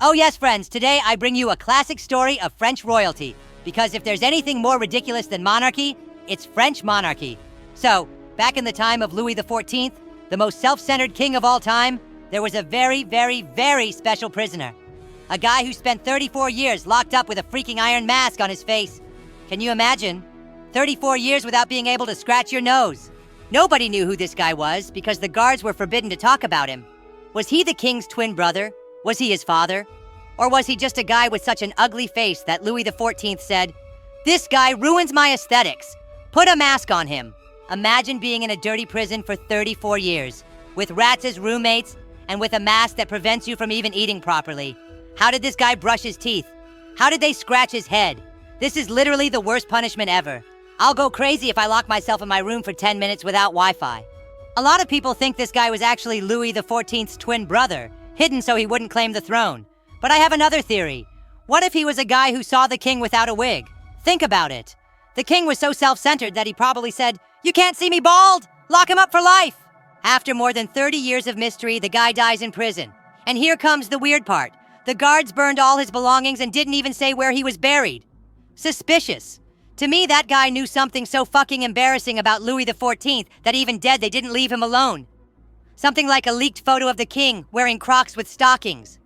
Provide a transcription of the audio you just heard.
Oh yes, friends, today I bring you a classic story of French royalty, because if there's anything more ridiculous than monarchy, it's French monarchy. So, back in the time of Louis XIV, the most self-centered king of all time, there was a very, very, very special prisoner. A guy who spent 34 years locked up with a freaking iron mask on his face. Can you imagine? 34 years without being able to scratch your nose. Nobody knew who this guy was because the guards were forbidden to talk about him. Was he the king's twin brother? Was he his father? Or was he just a guy with such an ugly face that Louis XIV said, "This guy ruins my aesthetics. Put a mask on him." Imagine being in a dirty prison for 34 years, with rats as roommates, and with a mask that prevents you from even eating properly. How did this guy brush his teeth? How did they scratch his head? This is literally the worst punishment ever. I'll go crazy if I lock myself in my room for 10 minutes without Wi-Fi. A lot of people think this guy was actually Louis XIV's twin brother, hidden so he wouldn't claim the throne. But I have another theory. What if he was a guy who saw the king without a wig? Think about it. The king was so self-centered that he probably said, "You can't see me bald! Lock him up for life!" After more than 30 years of mystery, the guy dies in prison. And here comes the weird part. The guards burned all his belongings and didn't even say where he was buried. Suspicious. To me, that guy knew something so fucking embarrassing about Louis XIV that even dead they didn't leave him alone. Something like a leaked photo of the king wearing Crocs with stockings.